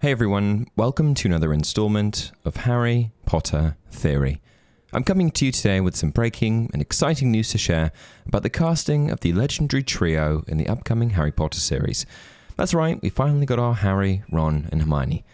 Hey everyone, welcome to another installment of Harry Potter Theory. I'm coming to you today with some breaking and exciting news to share about the casting of the legendary trio in the upcoming Harry Potter series. That's right, we finally got our Harry, Ron and Hermione.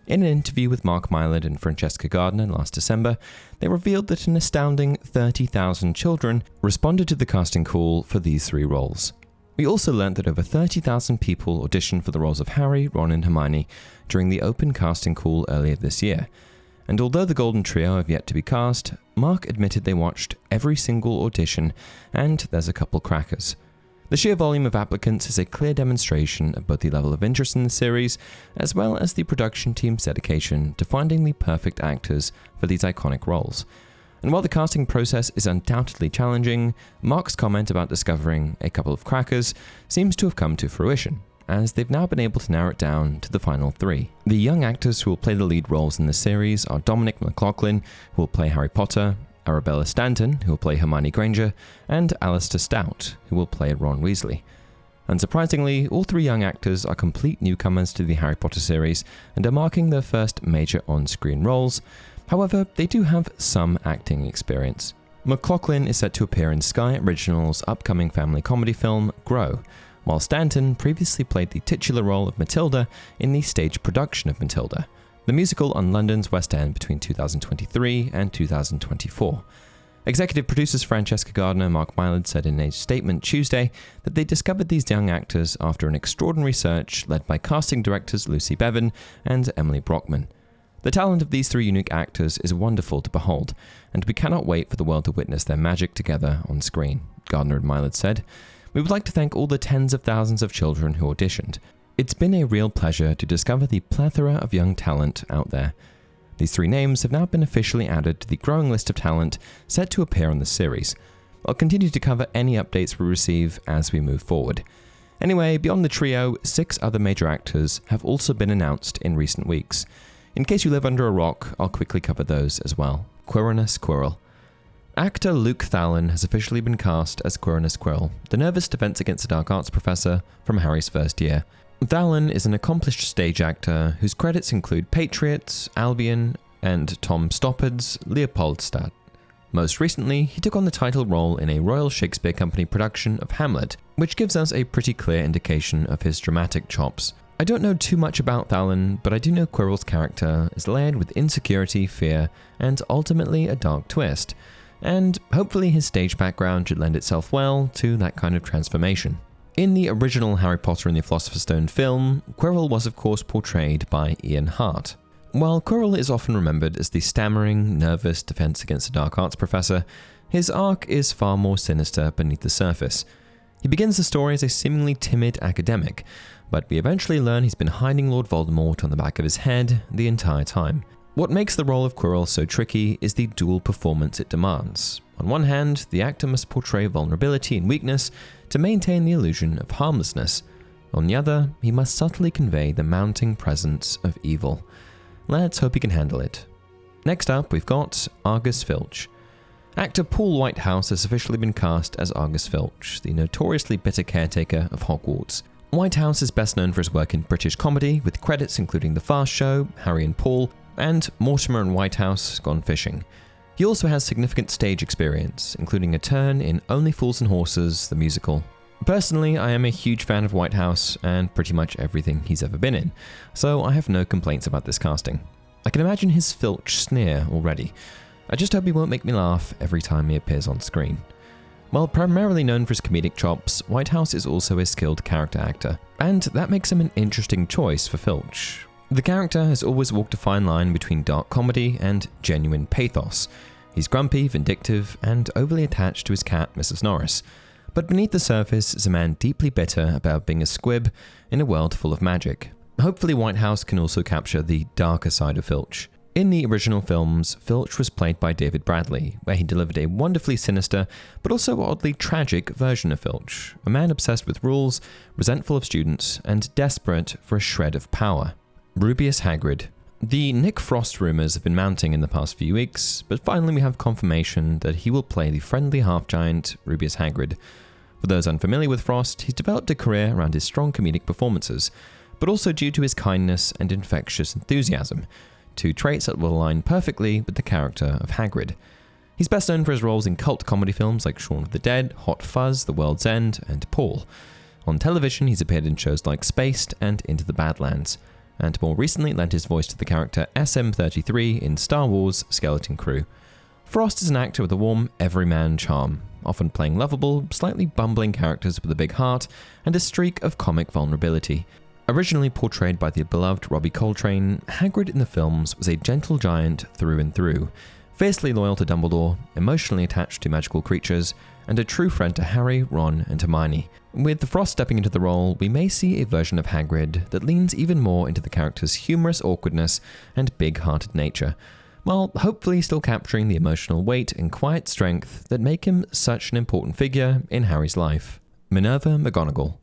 In an interview with Mark Mylod and Francesca Gardner last December, they revealed that an astounding 30,000 children responded to the casting call for these three roles. We also learnt that over 30,000 people auditioned for the roles of Harry, Ron and Hermione during the open casting call earlier this year. And although the Golden Trio have yet to be cast, Mark admitted they watched every single audition, and there's a couple crackers. The sheer volume of applicants is a clear demonstration of both the level of interest in the series, as well as the production team's dedication to finding the perfect actors for these iconic roles. And while the casting process is undoubtedly challenging, Mark's comment about discovering a couple of crackers seems to have come to fruition, as they've now been able to narrow it down to the final three. The young actors who will play the lead roles in the series are Dominic McLaughlin, who will play Harry Potter, Arabella Stanton, who will play Hermione Granger, and Alistair Stout, who will play Ron Weasley. Unsurprisingly, all three young actors are complete newcomers to the Harry Potter series and are marking their first major on-screen roles. However, they do have some acting experience. McLaughlin is set to appear in Sky Originals' upcoming family comedy film, Grow, while Stanton previously played the titular role of Matilda in the stage production of Matilda, the musical on London's West End between 2023 and 2024. Executive producers Francesca Gardner and Mark Mylod said in a statement Tuesday that they discovered these young actors after an extraordinary search led by casting directors Lucy Bevan and Emily Brockman. The talent of these three unique actors is wonderful to behold, and we cannot wait for the world to witness their magic together on screen, Gardner and Mylod said. We would like to thank all the tens of thousands of children who auditioned. It's been a real pleasure to discover the plethora of young talent out there. These three names have now been officially added to the growing list of talent set to appear on the series. I'll continue to cover any updates we receive as we move forward. Anyway, beyond the trio, 6 other major actors have also been announced in recent weeks. In case you live under a rock, I'll quickly cover those as well. Quirrel. Actor Luke Thallon has officially been cast as Quirrell, the nervous Defense Against the Dark Arts professor from Harry's first year. Thallon is an accomplished stage actor whose credits include Patriots, Albion, and Tom Stoppard's Leopoldstadt. Most recently, he took on the title role in a Royal Shakespeare Company production of Hamlet, which gives us a pretty clear indication of his dramatic chops. I don't know too much about Thallon, but I do know Quirrell's character is layered with insecurity, fear, and ultimately a dark twist, and hopefully his stage background should lend itself well to that kind of transformation. In the original Harry Potter and the Philosopher's Stone film, Quirrell was of course portrayed by Ian Hart. While Quirrell is often remembered as the stammering, nervous Defense Against the Dark Arts professor, his arc is far more sinister beneath the surface. He begins the story as a seemingly timid academic, but we eventually learn he's been hiding Lord Voldemort on the back of his head the entire time. What makes the role of Quirrell so tricky is the dual performance it demands. On one hand, the actor must portray vulnerability and weakness to maintain the illusion of harmlessness. On the other, he must subtly convey the mounting presence of evil. Let's hope he can handle it. Next up, we've got Argus Filch. Actor Paul Whitehouse has officially been cast as Argus Filch, the notoriously bitter caretaker of Hogwarts. Whitehouse is best known for his work in British comedy, with credits including The Fast Show, Harry and Paul, and Mortimer and Whitehouse Gone Fishing. He also has significant stage experience, including a turn in Only Fools and Horses, the musical. Personally, I am a huge fan of Whitehouse and pretty much everything he's ever been in, so I have no complaints about this casting. I can imagine his Filch sneer already. I just hope he won't make me laugh every time he appears on screen. While primarily known for his comedic chops, Whitehouse is also a skilled character actor, and that makes him an interesting choice for Filch. The character has always walked a fine line between dark comedy and genuine pathos. He's grumpy, vindictive, and overly attached to his cat, Mrs. Norris. But beneath the surface is a man deeply bitter about being a squib in a world full of magic. Hopefully Whitehouse can also capture the darker side of Filch. In the original films, Filch was played by David Bradley, where he delivered a wonderfully sinister, but also oddly tragic version of Filch, a man obsessed with rules, resentful of students, and desperate for a shred of power. Rubeus Hagrid. The Nick Frost rumours have been mounting in the past few weeks, but finally we have confirmation that he will play the friendly half-giant Rubeus Hagrid. For those unfamiliar with Frost, he's developed a career around his strong comedic performances, but also due to his kindness and infectious enthusiasm, two traits that will align perfectly with the character of Hagrid. He's best known for his roles in cult comedy films like Shaun of the Dead, Hot Fuzz, The World's End, and Paul. On television, he's appeared in shows like Spaced and Into the Badlands, and more recently lent his voice to the character SM-33 in Star Wars: Skeleton Crew. Frost is an actor with a warm, everyman charm, often playing lovable, slightly bumbling characters with a big heart and a streak of comic vulnerability. Originally portrayed by the beloved Robbie Coltrane, Hagrid in the films was a gentle giant through and through, fiercely loyal to Dumbledore, emotionally attached to magical creatures, and a true friend to Harry, Ron, and Hermione. With Frost stepping into the role, we may see a version of Hagrid that leans even more into the character's humorous awkwardness and big-hearted nature, while hopefully still capturing the emotional weight and quiet strength that make him such an important figure in Harry's life. Minerva McGonagal.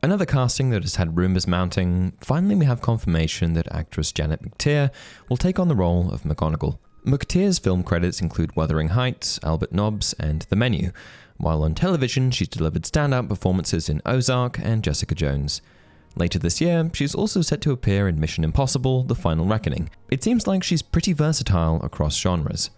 Another casting that has had rumours mounting, finally we have confirmation that actress Janet McTeer will take on the role of McGonagall. McTeer's film credits include Wuthering Heights, Albert Nobbs, and The Menu, while on television she's delivered standout performances in Ozark and Jessica Jones. Later this year, she's also set to appear in Mission Impossible: The Final Reckoning. It seems like she's pretty versatile across genres.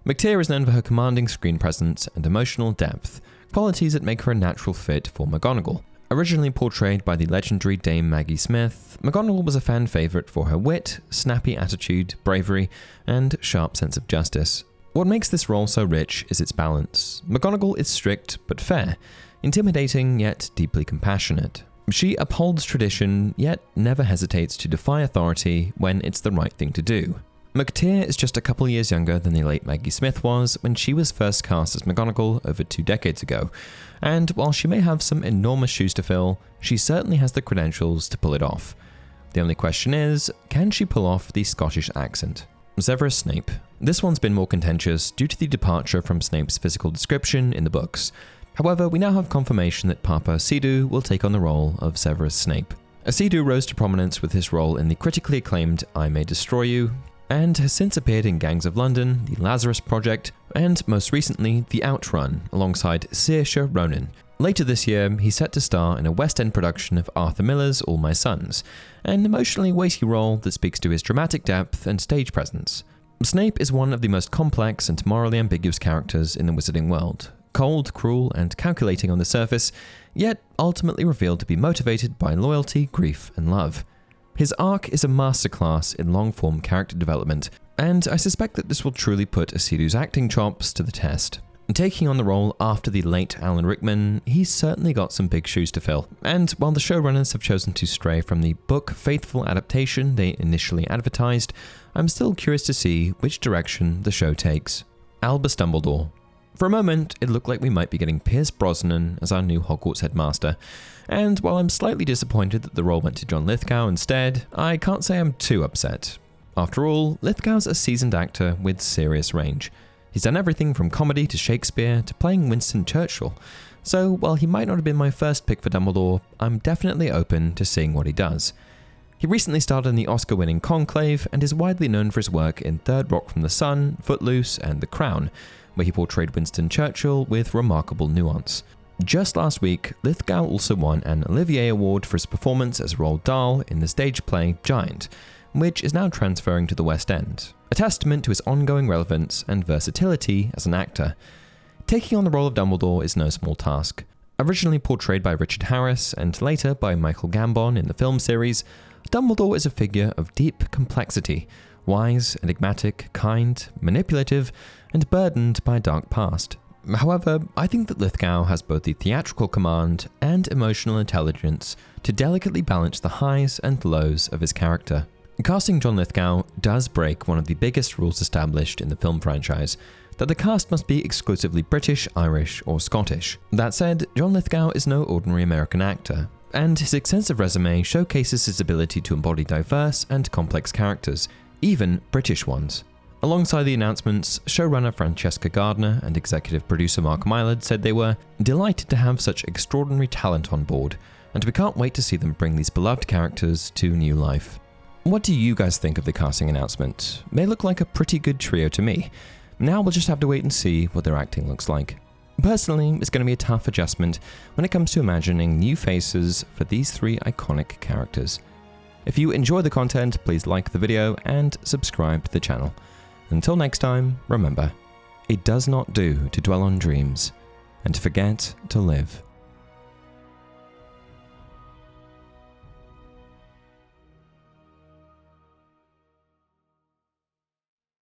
McTeer is known for her commanding screen presence and emotional depth, qualities that make her a natural fit for McGonagall. Originally portrayed by the legendary Dame Maggie Smith, McGonagall was a fan favourite for her wit, snappy attitude, bravery, and sharp sense of justice. What makes this role so rich is its balance. McGonagall is strict but fair, intimidating yet deeply compassionate. She upholds tradition, yet never hesitates to defy authority when it's the right thing to do. McTeer is just a couple years younger than the late Maggie Smith was when she was first cast as McGonagall over 2 decades ago, and while she may have some enormous shoes to fill, she certainly has the credentials to pull it off. The only question is, can she pull off the Scottish accent? Severus Snape. This one's been more contentious due to the departure from Snape's physical description in the books. However, we now have confirmation that Papa Sidhu will take on the role of Severus Snape. Sidhu rose to prominence with his role in the critically acclaimed I May Destroy You, and has since appeared in Gangs of London, The Lazarus Project, and most recently, The Outrun, alongside Saoirse Ronan. Later this year, he's set to star in a West End production of Arthur Miller's All My Sons, an emotionally weighty role that speaks to his dramatic depth and stage presence. Snape is one of the most complex and morally ambiguous characters in the wizarding world. Cold, cruel, and calculating on the surface, yet ultimately revealed to be motivated by loyalty, grief, and love. His arc is a masterclass in long-form character development, and I suspect that this will truly put Sidhu's acting chops to the test. Taking on the role after the late Alan Rickman, he's certainly got some big shoes to fill, and while the showrunners have chosen to stray from the book-faithful adaptation they initially advertised, I'm still curious to see which direction the show takes. Albus Dumbledore. For a moment, it looked like we might be getting Pierce Brosnan as our new Hogwarts headmaster, and while I'm slightly disappointed that the role went to John Lithgow instead, I can't say I'm too upset. After all, Lithgow's a seasoned actor with serious range. He's done everything from comedy to Shakespeare to playing Winston Churchill, so while he might not have been my first pick for Dumbledore, I'm definitely open to seeing what he does. He recently starred in the Oscar-winning Conclave and is widely known for his work in Third Rock from the Sun, Footloose, and The Crown, where he portrayed Winston Churchill with remarkable nuance. Just last week, Lithgow also won an Olivier Award for his performance as Roald Dahl in the stage play Giant, which is now transferring to the West End, a testament to his ongoing relevance and versatility as an actor. Taking on the role of Dumbledore is no small task. Originally portrayed by Richard Harris and later by Michael Gambon in the film series, Dumbledore is a figure of deep complexity, wise, enigmatic, kind, manipulative, and burdened by a dark past. However, I think that Lithgow has both the theatrical command and emotional intelligence to delicately balance the highs and lows of his character. Casting John Lithgow does break one of the biggest rules established in the film franchise, that the cast must be exclusively British, Irish, or Scottish. That said, John Lithgow is no ordinary American actor, and his extensive resume showcases his ability to embody diverse and complex characters, even British ones. Alongside the announcements, showrunner Francesca Gardner and executive producer Mark Mylod said they were delighted to have such extraordinary talent on board, and we can't wait to see them bring these beloved characters to new life. What do you guys think of the casting announcement? They look like a pretty good trio to me. Now we'll just have to wait and see what their acting looks like. Personally, it's going to be a tough adjustment when it comes to imagining new faces for these 3 iconic characters. If you enjoy the content, please like the video and subscribe to the channel. Until next time, remember, it does not do to dwell on dreams and to forget to live.